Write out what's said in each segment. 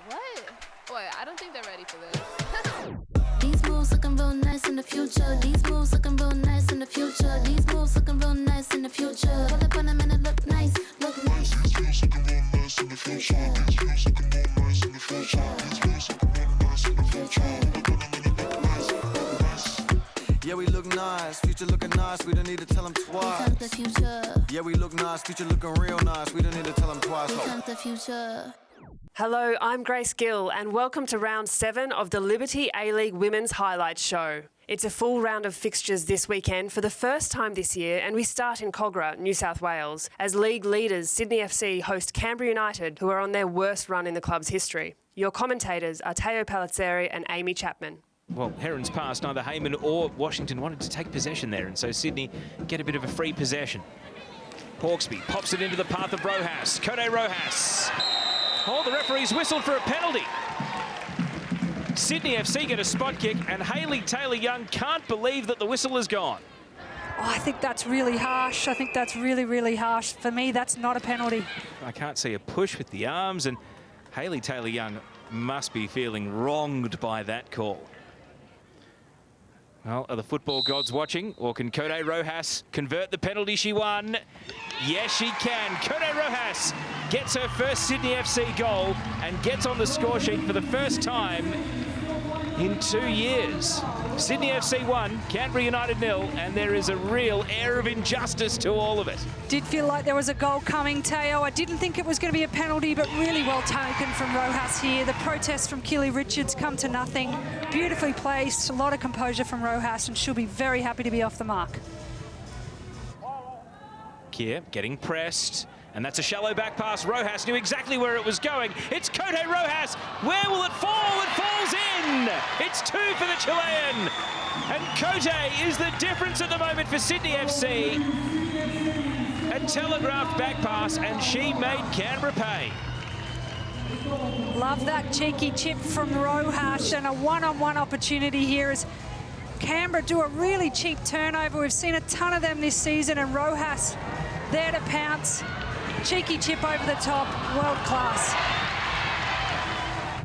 What? Wait, I don't think they're ready for this. These moves looking real nice in the future. These moves looking real nice in the future. These moves looking real nice in the future. Pull up on them and it look nice, look nice. These moves looking real nice in the future. These moves looking real nice in the future. These moves looking real nice in the future. Pull up on them and it look nice, look nice. Yeah, we look nice, future looking nice, we don't need to tell them twice. Here comes the future. Yeah, we look nice, future looking real nice, we don't need to tell them twice. Here comes the future. Hello, I'm Grace Gill and welcome to round 7 of the Liberty A-League Women's Highlights Show. It's a full round of fixtures this weekend for the first time this year, and we start in Cogra, New South Wales, as league leaders Sydney FC host Canberra United, who are on their worst run in the club's history. Your commentators are Teo Palizzeri and Amy Chapman. Well, Heron's past, neither Heyman or Washington wanted to take possession there, and so Sydney get a bit of a free possession. Hawkesby pops it into the path of Rojas. Kote Rojas. Oh, the referee's whistled for a penalty. Sydney FC get a spot kick, and Hayley Taylor-Young can't believe that the whistle is gone. Oh, I think that's really harsh. I think that's really, really harsh. For me, that's not a penalty. I can't see a push with the arms, and Hayley Taylor-Young must be feeling wronged by that call. Well, are the football gods watching, or can Kote Rojas convert the penalty she won? Yes, she can. Kote Rojas gets her first Sydney FC goal and gets on the score sheet for the first time in 2 years. Sydney FC 1, Canberra United 0, and there is a real air of injustice to all of it. Did feel like there was a goal coming, Teo. I didn't think it was going to be a penalty, but really well taken from Rojas here. The protests from Keely Richards come to nothing. Beautifully placed, a lot of composure from Rojas, and she'll be very happy to be off the mark. Kier getting pressed, and that's a shallow back pass. Rojas knew exactly where it was going. It's Kote Rojas. Where will it fall? It falls in. It's 2 for the Chilean. And Kote is the difference at the moment for Sydney FC. A telegraphed back pass, and she made Canberra pay. Love that cheeky chip from Rojas, and a one-on-one opportunity here as Canberra do a really cheap turnover. We've seen a ton of them this season, and Rojas there to pounce. Cheeky chip over the top, world class.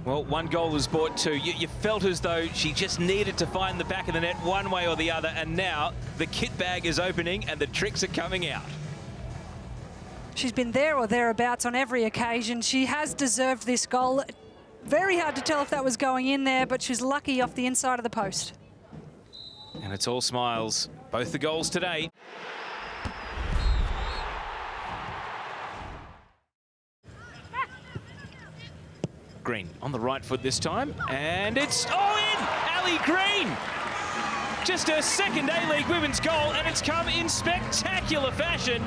Well, one goal was brought too. You felt as though she just needed to find the back of the net one way or the other, and now the kit bag is opening and the tricks are coming out. She's been there or thereabouts on every occasion. She has deserved this goal. Very hard to tell if that was going in there, but she's lucky off the inside of the post. And it's all smiles. Both the goals today. Green on the right foot this time, and it's in! Ali Green! Just her second A-League women's goal, and it's come in spectacular fashion.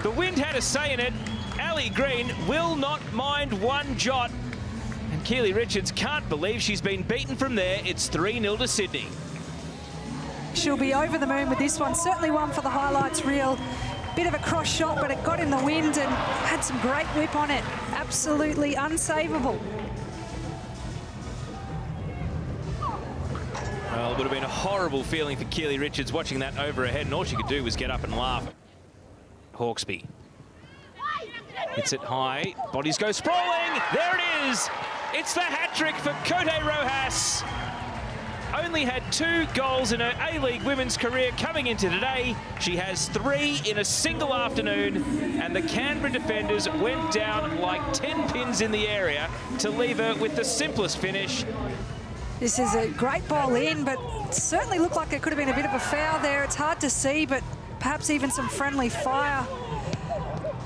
The wind had a say in it. Ali Green will not mind one jot. And Keely Richards can't believe she's been beaten from there. It's 3-0 to Sydney. She'll be over the moon with this one. Certainly one for the highlights reel. Bit of a cross shot, but it got in the wind and had some great whip on it. Absolutely unsavable. Well, it would have been a horrible feeling for Keely Richards watching that over her head, and all she could do was get up and laugh. Hawkesby hits it high, bodies go sprawling, there it is! It's the hat-trick for Kote Rojas. Only had 2 goals in her A-League women's career coming into today. She has 3 in a single afternoon, and the Canberra defenders went down like 10 pins in the area to leave her with the simplest finish. This is a great ball in, but it certainly looked like it could have been a bit of a foul there. It's hard to see, but perhaps even some friendly fire.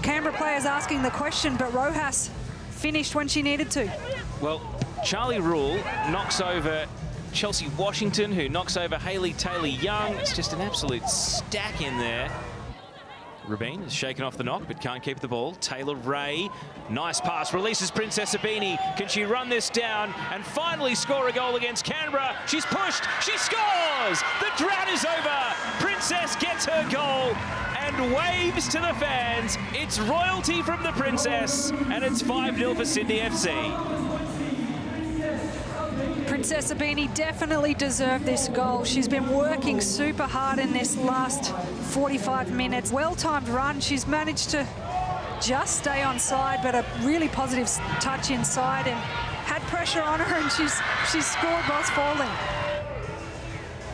Canberra players asking the question, but Rojas finished when she needed to. Well, Charlie Rule knocks over Chelsea Washington, who knocks over Hayley Taylor-Young. It's just an absolute stack in there. Rabin is shaken off the knock, but can't keep the ball. Taylor Ray, nice pass, releases Princess Abini. Can she run this down and finally score a goal against Canberra? She's pushed, she scores! The drought is over! Princess gets her goal and waves to the fans. It's royalty from the Princess, and it's 5-0 for Sydney FC. Princess Abini definitely deserved this goal. She's been working super hard in this last 45 minutes. Well-timed run. She's managed to just stay on side, but a really positive touch inside and had pressure on her, and she's scored whilst falling.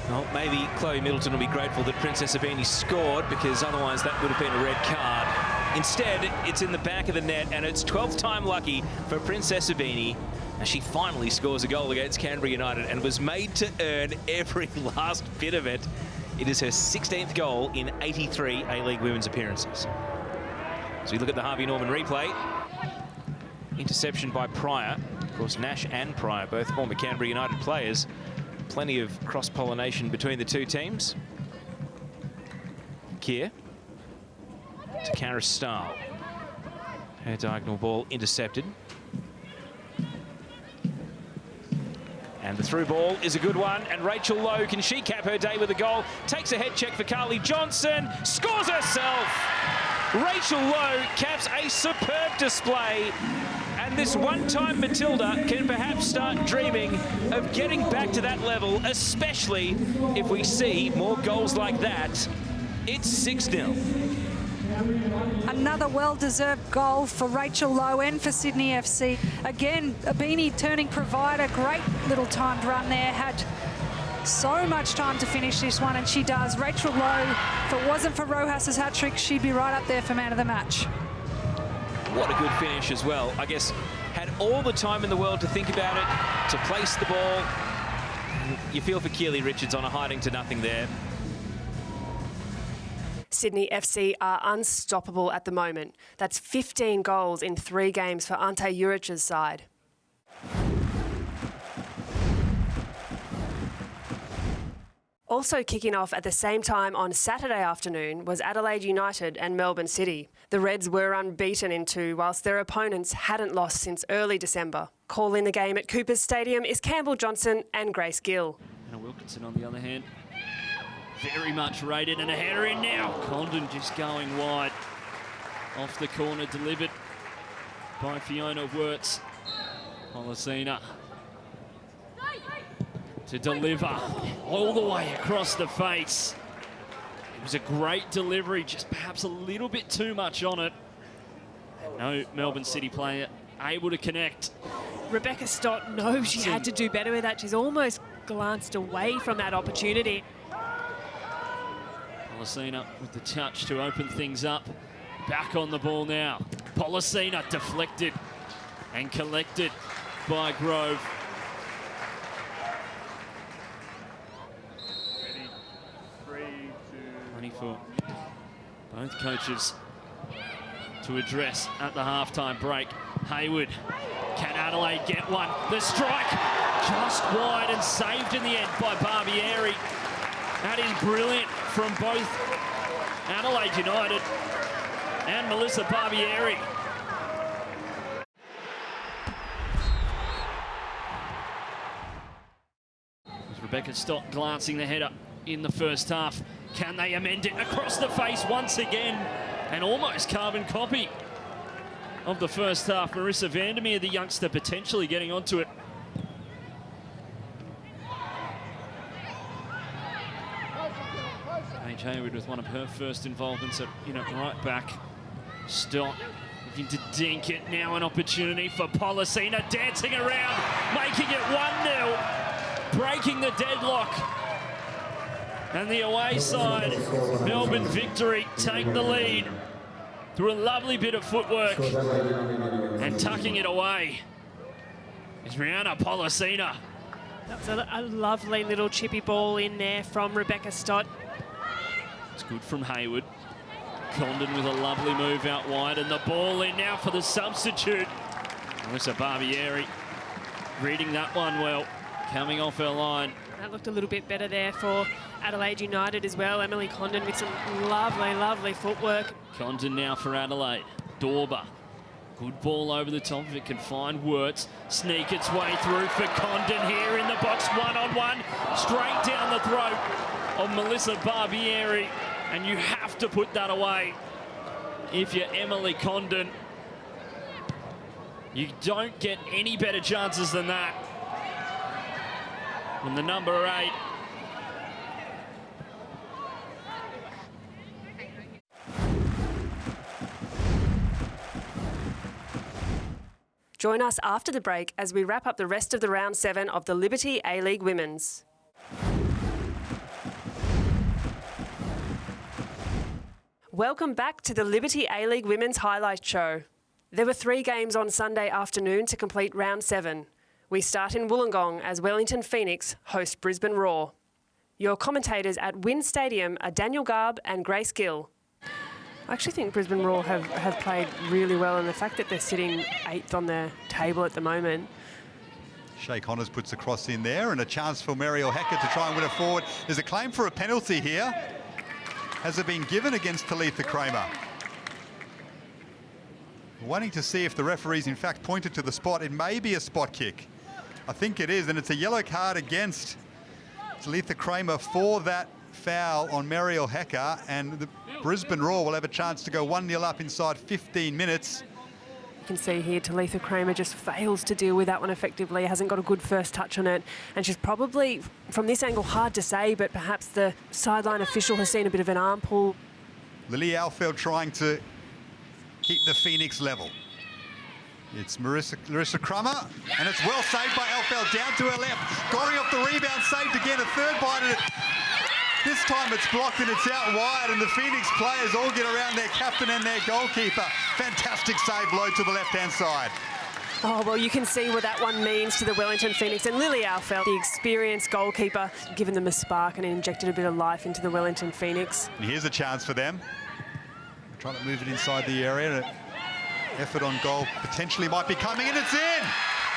Well, maybe Chloe Middleton will be grateful that Princess Abini scored, because otherwise that would have been a red card. Instead, it's in the back of the net, and it's 12th time lucky for Princess Abini as she finally scores a goal against Canberra United and was made to earn every last bit of it. It is her 16th goal in 83 A-League women's appearances. So we look at the Harvey Norman replay. Interception by Pryor. Of course, Nash and Pryor, both former Canberra United players. Plenty of cross-pollination between the two teams. Keir to Kara Stahl. Her diagonal ball intercepted. And the through ball is a good one, and Rachel Lowe, can she cap her day with a goal? Takes a head check for Carly Johnson, scores herself! Rachel Lowe caps a superb display, and this one-time Matilda can perhaps start dreaming of getting back to that level, especially if we see more goals like that. It's 6-0. Another well-deserved goal for Rachel Lowe and for Sydney FC. Again, Abini turning provider. Great little timed run there. Had so much time to finish this one, and she does. Rachel Lowe, if it wasn't for Rojas's hat-trick, she'd be right up there for man of the match. What a good finish as well. I guess had all the time in the world to think about it, to place the ball. You feel for Keely Richards on a hiding to nothing there. Sydney FC are unstoppable at the moment. That's 15 goals in 3 games for Ante Juric's side. Also kicking off at the same time on Saturday afternoon was Adelaide United and Melbourne City. The Reds were unbeaten in 2, whilst their opponents hadn't lost since early December. Calling the game at Coopers Stadium is Campbell Johnson and Grace Gill. And Wilkinson, on the other hand, very much rated, and a header in now. Condon just going wide. Off the corner, delivered by Fiona Wirtz. Polisina to deliver all the way across the face. It was a great delivery, just perhaps a little bit too much on it. No Melbourne City player able to connect. Rebecca Stott knows she had to do better with that. She's almost glanced away from that opportunity. Polisina with the touch to open things up. Back on the ball now. Polisina deflected and collected by Grove. 20 for both coaches to address at the halftime break. Hayward, can Adelaide get one? The strike just wide and saved in the end by Barbieri. That is brilliant from both Adelaide United and Melissa Barbieri. Rebecca Stott glancing the header in the first half. Can they amend it across the face once again? An almost carbon copy of the first half. Marissa Vandermeer, the youngster, potentially getting onto it. Paige Hayward with one of her first involvements at right back. Stott looking to dink it. Now an opportunity for Polisina, dancing around, making it 1-0, breaking the deadlock. And the away side, Melbourne Victory, take the lead through a lovely bit of footwork, and tucking it away is Rihanna Polisina. That's a lovely little chippy ball in there from Rebecca Stott. It's good from Hayward. Condon with a lovely move out wide, and the ball in now for the substitute. Melissa Barbieri reading that one well, coming off her line. That looked a little bit better there for Adelaide United as well. Emily Condon with some lovely, lovely footwork. Condon now for Adelaide. Dorber. Good ball over the top of it, can find Wirtz. Sneak its way through for Condon here in the box, one-on-one. Straight down the throat of Melissa Barbieri. And you have to put that away if you're Emily Condon. You don't get any better chances than that. And the number 8. Join us after the break as we wrap up the rest of the round 7 of the Liberty A-League Women's. Welcome back to the Liberty A-League Women's Highlight Show. There were 3 games on Sunday afternoon to complete round 7. We start in Wollongong as Wellington Phoenix host Brisbane Roar. Your commentators at Wynn Stadium are Daniel Garb and Grace Gill. I actually think Brisbane Roar have played really well, and the fact that they're sitting 8th on their table at the moment. Shay Connors puts a cross in there and a chance for Mariel Hecker to try and win it forward. There's a claim for a penalty here. Has it been given against Talitha Kramer? Wanting to see if the referee's in fact pointed to the spot. It may be a spot kick. I think it is, and it's a yellow card against Talitha Kramer for that foul on Mariel Hecker, and the Brisbane Roar will have a chance to go 1-0 up inside 15 minutes. You can see here Talitha Kramer just fails to deal with that one effectively, hasn't got a good first touch on it, and she's probably, from this angle, hard to say, but perhaps the sideline official has seen a bit of an arm pull. Lily Alfeld trying to keep the Phoenix level. It's Larissa Crummer, and it's well saved by Alfeld, down to her left. Gorry off the rebound, saved again, a third bite at it. This time it's blocked and it's out wide, and the Phoenix players all get around their captain and their goalkeeper. Fantastic save low to the left-hand side. Oh, well, you can see what that one means to the Wellington Phoenix. And Lily Alfeld, the experienced goalkeeper, given them a spark and injected a bit of life into the Wellington Phoenix. And here's a chance for them. They're trying to move it inside the area. An effort on goal potentially might be coming, and it's in!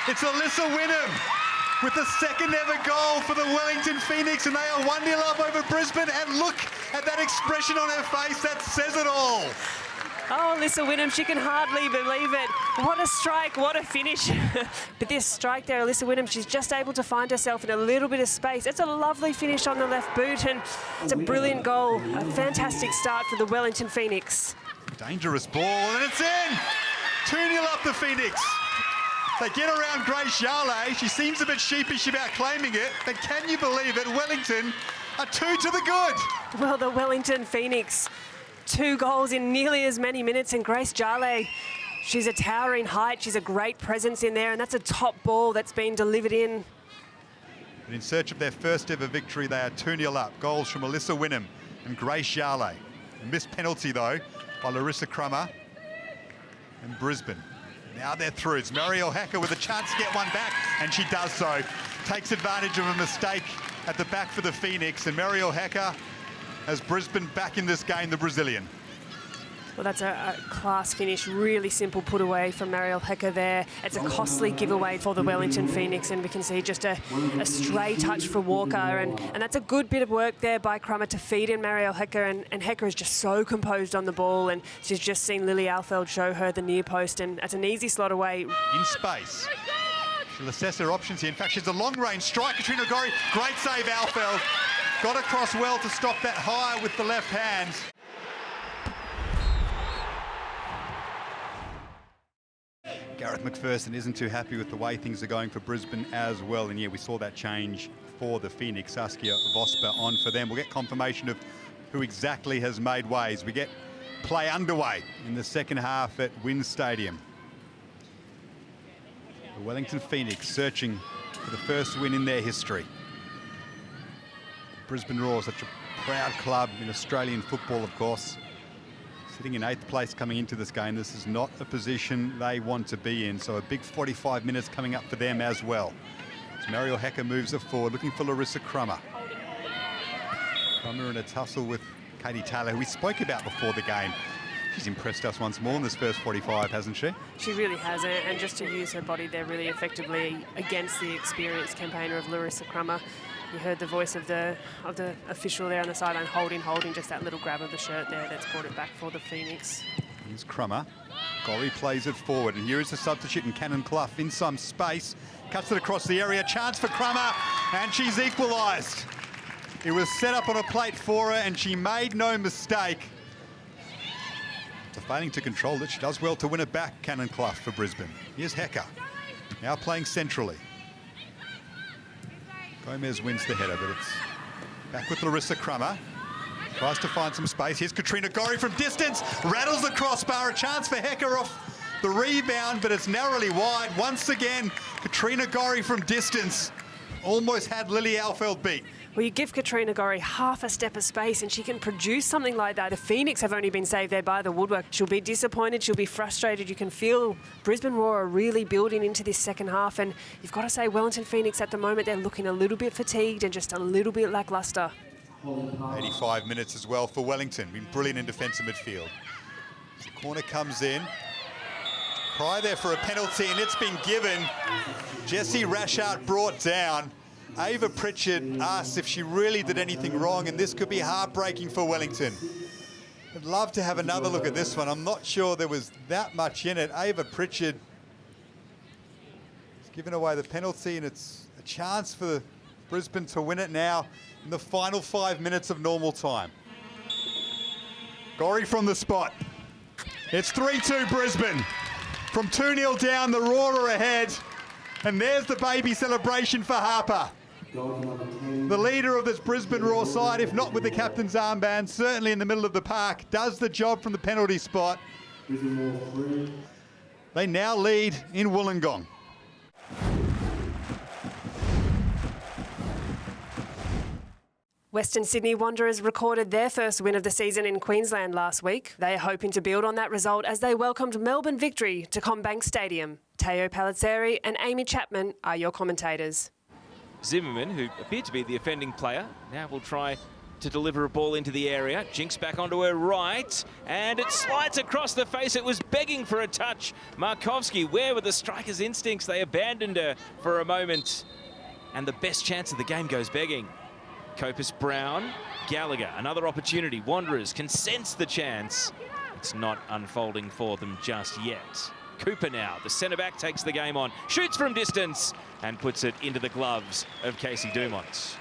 It's Alyssa Wynnum with the second ever goal for the Wellington Phoenix, and they are 1-0 up over Brisbane. And look at that expression on her face, that says it all. Oh, Alyssa Wynnum, she can hardly believe it. What a strike, what a finish. But this strike there, Alyssa Wynnum, she's just able to find herself in a little bit of space. It's a lovely finish on the left boot, and it's a brilliant goal. A fantastic start for the Wellington Phoenix. Dangerous ball, and it's in! 2-0 up the Phoenix. They get around Grace Jarley. She seems a bit sheepish about claiming it, but can you believe it? Wellington are 2 to the good. Well, the Wellington Phoenix, 2 goals in nearly as many minutes, and Grace Jarley, she's a towering height. She's a great presence in there, and that's a top ball that's been delivered in. And in search of their first ever victory, they are 2-0 up. Goals from Alyssa Wynnum and Grace Jarley. A missed penalty, though, by Larissa Crummer and Brisbane. Now they're through. It's Mariel Hecker with a chance to get one back, and she does so. Takes advantage of a mistake at the back for the Phoenix, and Mariel Hecker has Brisbane back in this game, the Brazilian. Well, that's a class finish, really simple put away from Mariel Hecker there. It's a costly giveaway for the Wellington Phoenix, and we can see just a stray touch for Walker, and that's a good bit of work there by Crummer to feed in Mariel Hecker, and Hecker is just so composed on the ball, and she's just seen Lily Alfeld show her the near post, and that's an easy slot away. In space. She'll assess her options here. In fact, she's a long-range strike. Katrina Gorry, great save, Alfeld. Got across well to stop that high with the left hand. Gareth McPherson isn't too happy with the way things are going for Brisbane as well. And yeah, we saw that change for the Phoenix. Saskia Vosper on for them. We'll get confirmation of who exactly has made ways. We get play underway in the second half at Wynn Stadium. The Wellington Phoenix searching for the first win in their history. Brisbane Roar, such a proud club in Australian football, of course. Sitting in 8th place coming into this game. This is not a position they want to be in, so a big 45 minutes coming up for them as well. As Mariel Hecker moves it forward, looking for Larissa Crummer. Crummer in a tussle with Katie Taylor, who we spoke about before the game. She's impressed us once more in this first 45, hasn't she? She really has, and just to use her body there really effectively against the experienced campaigner of Larissa Crummer. You heard the voice of the official there on the sideline, holding, just that little grab of the shirt there that's brought it back for the Phoenix. Here's Crummer. Gorry plays it forward, and here is the substitute in Cannon Clough in some space. Cuts it across the area, chance for Crummer, and she's equalised. It was set up on a plate for her, and she made no mistake. After failing to control it, she does well to win it back, Cannon Clough for Brisbane. Here's Hecker, now playing centrally. Gomez wins the header, but it's back with Larissa Crummer. Tries to find some space. Here's Katrina Gorry from distance. Rattles the crossbar. A chance for Hecker off The rebound, but it's narrowly wide. Once again, Katrina Gorry from distance almost had Lily Alfeld beat. Well, you give Katrina Gorry half a step of space and she can produce something like that. The Phoenix have only been saved there by the woodwork. She'll be disappointed, she'll be frustrated. You can feel Brisbane Roar are really building into this second half, and you've got to say Wellington Phoenix at the moment, they're looking a little bit fatigued and just a little bit lacklustre. 85 minutes as well for Wellington. Been brilliant in defensive midfield. The corner comes in. Cry there for a penalty, and it's been given. Jessie Rashart brought down. Ava Pritchard asked if she really did anything wrong, and this could be heartbreaking for Wellington. I'd love to have another look at this one. I'm not sure there was that much in it. Ava Pritchard has given away the penalty, and it's a chance for Brisbane to win it now in the final 5 minutes of normal time. Gorry from the spot. It's 3-2 Brisbane. From 2-0 down, the Roar are ahead. And there's the baby celebration for Harper. The leader of this Brisbane Roar side, if not with the captain's armband, certainly in the middle of the park, does the job from the penalty spot. They now lead in Wollongong. Western Sydney Wanderers recorded their first win of the season in Queensland last week. They are hoping to build on that result as they welcomed Melbourne victory to CommBank Stadium. Teo Palizzeri and Amy Chapman are your commentators. Zimmerman, who appeared to be the offending player, now will try to deliver a ball into the area. Jinx back onto her right, and it slides across the face. It was begging for a touch. Markovski, where were the striker's instincts? They abandoned her for a moment, and the best chance of the game goes begging. Copus Brown, Gallagher, another opportunity. Wanderers can sense the chance. It's not unfolding for them just yet. Cooper now, the centre-back, takes the game on, shoots from distance and puts it into the gloves of Casey Dumont.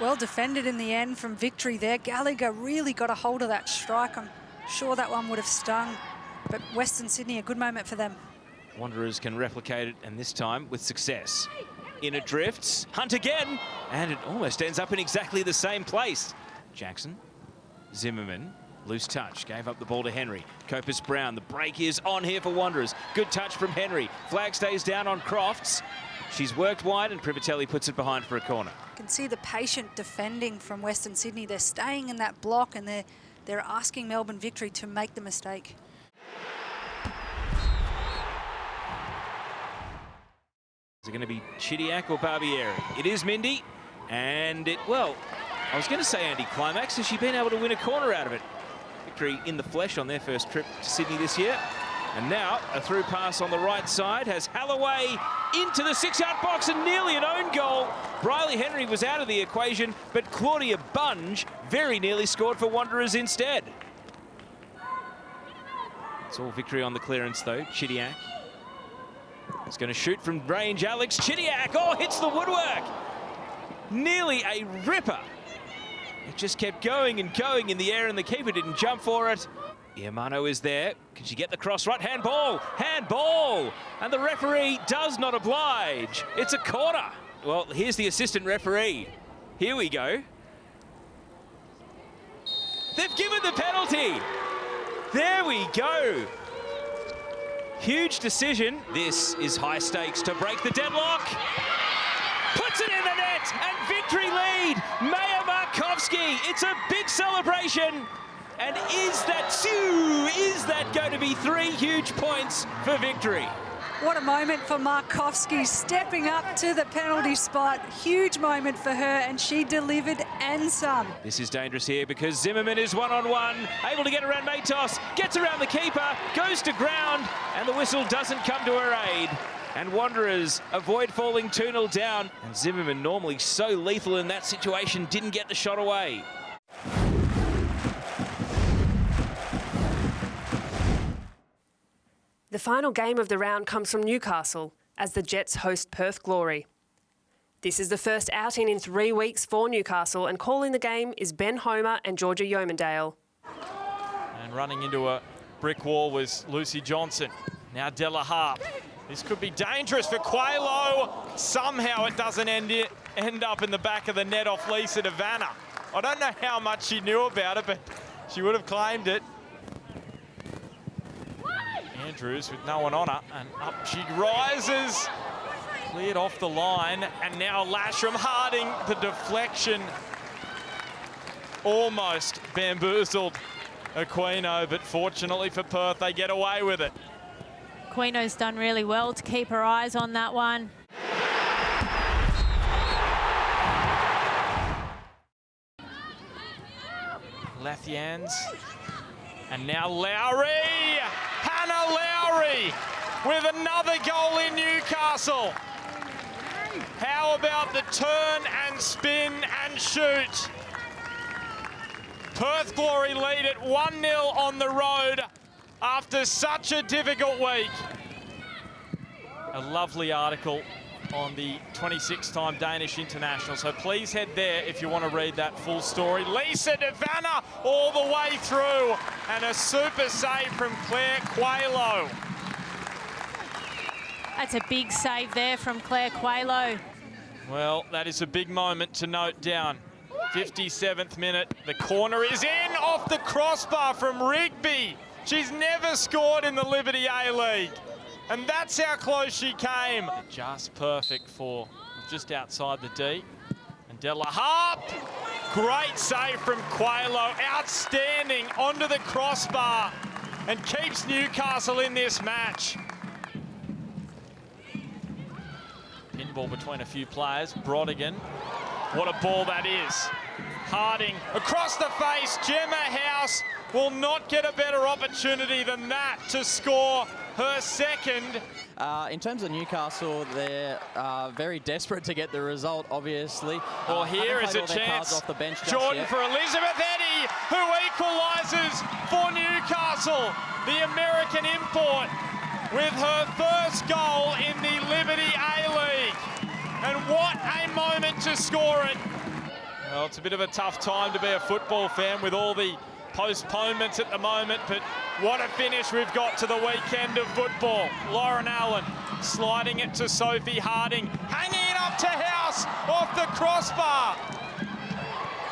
Well defended in the end from victory there. Gallagher really got a hold of that strike. I'm sure that one would have stung, but Western Sydney, a good moment for them. Wanderers can replicate it, and this time with success. In it drifts, Hunt again, and it almost ends up in exactly the same place. Jackson, Zimmerman, loose touch, gave up the ball to Henry. Copus Brown, the break is on here for Wanderers. Good touch from Henry. Flag stays down on Crofts. She's worked wide, and Privatelli puts it behind for a corner. You can see the patient defending from Western Sydney. They're staying in that block, and they're asking Melbourne victory to make the mistake. Is it going to be Chidiac or Barbieri? It is Mindy, and well, I was going to say anti-climax. Has she been able to win a corner out of it? Victory in the flesh on their first trip to Sydney this year. And now a through pass on the right side has Halloway into the 6-yard box and nearly an own goal. Briley Henry was out of the equation, but Claudia Bunge very nearly scored for Wanderers instead. It's all victory on the clearance though. Chidiac. He's going to shoot from range. Alex Chidiac, hits the woodwork. Nearly a ripper. It just kept going and going in the air, and the keeper didn't jump for it. Iamano is there. Can she get the cross right? Handball! Handball! And the referee does not oblige. It's a corner. Well, here's the assistant referee. Here we go. They've given the penalty. There we go. Huge decision. This is high stakes to break the deadlock. Puts it in the net, and victory lead. Maya Markovski. It's a big celebration. And is that going to be 3 huge points for victory? What a moment for Markovski, stepping up to the penalty spot. Huge moment for her, and she delivered and some. This is dangerous here because Zimmerman is one-on-one, able to get around Matos, gets around the keeper, goes to ground, and the whistle doesn't come to her aid. And Wanderers avoid falling 2-0 down. And Zimmerman, normally so lethal in that situation, didn't get the shot away. The final game of the round comes from Newcastle as the Jets host Perth Glory. This is the first outing in 3 weeks for Newcastle, and calling the game is Ben Homer and Georgia Yeomandale. And running into a brick wall was Lucy Johnson. Now Della Harp. This could be dangerous for Quaylo. Somehow it doesn't end up in the back of the net off Lisa Devanna. I don't know how much she knew about it, but she would have claimed it. Andrews with no one on her, and up she rises. Cleared off the line, and now Lasham Harding, the deflection almost bamboozled Aquino, but fortunately for Perth, they get away with it. Aquino's done really well to keep her eyes on that one. Lathians, and now Lowry, Hannah Lowry with another goal in Newcastle. How about the turn and spin and shoot? Perth Glory lead at 1-0 on the road after such a difficult week. A lovely article on the 26-time Danish international, so please head there if you want to read that full story. Lisa De Vanna all the way through, and a super save from Claire Coelho. That's a big save there from Claire Coelho. Well, that is a big moment to note down. 57th minute, the corner is in off the crossbar from Rigby. She's never scored in the Liberty A-League. And that's how close she came. Just perfect for just outside the D. And Della Harp, great save from Coelho, outstanding onto the crossbar and keeps Newcastle in this match. Pinball between a few players. Brodigan, what a ball that is. Harding across the face. Gemma House will not get a better opportunity than that to score her second. In terms of Newcastle, they're very desperate to get the result, obviously. Well, here is a chance. Off the bench Jordan for Elizabeth Eddy, who equalises for Newcastle. The American import with her first goal in the Liberty A-League. And what a moment to score it. Well, it's a bit of a tough time to be a football fan with all the postponements at the moment, but what a finish we've got to the weekend of football. Lauren Allen sliding it to Sophie Harding, hanging it up to House off the crossbar.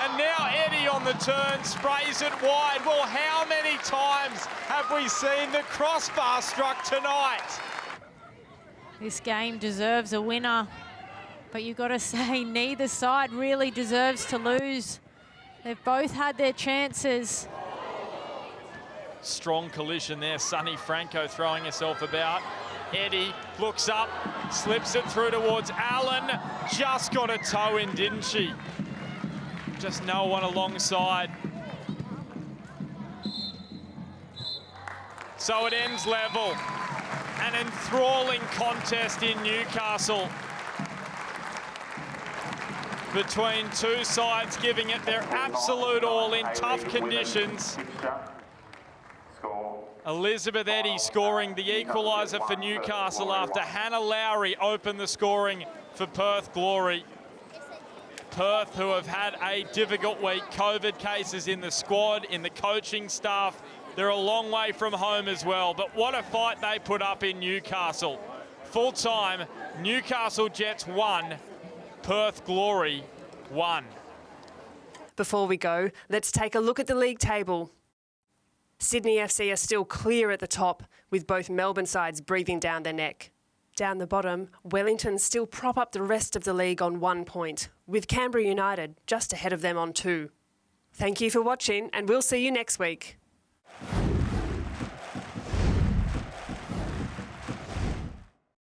And now Eddie on the turn sprays it wide. Well, how many times have we seen the crossbar struck tonight? This game deserves a winner, but you've got to say neither side really deserves to lose. They've both had their chances. Strong collision there. Sunny Franco throwing herself about. Eddie looks up, slips it through towards Allen. Just got a toe in, didn't she? Just no one alongside. So it ends level. An enthralling contest in Newcastle between two sides giving it their absolute all in tough conditions. Elizabeth Eddy scoring the equaliser for Newcastle after Hannah Lowry opened the scoring for Perth Glory. Perth, who have had a difficult week, COVID cases in the squad, in the coaching staff. They're a long way from home as well, but what a fight they put up in Newcastle. Full time, Newcastle Jets 1, Perth Glory 1. Before we go, let's take a look at the league table. Sydney FC are still clear at the top, with both Melbourne sides breathing down their neck. Down the bottom, Wellington still prop up the rest of the league on 1 point, with Canberra United just ahead of them on 2. Thank you for watching, and we'll see you next week.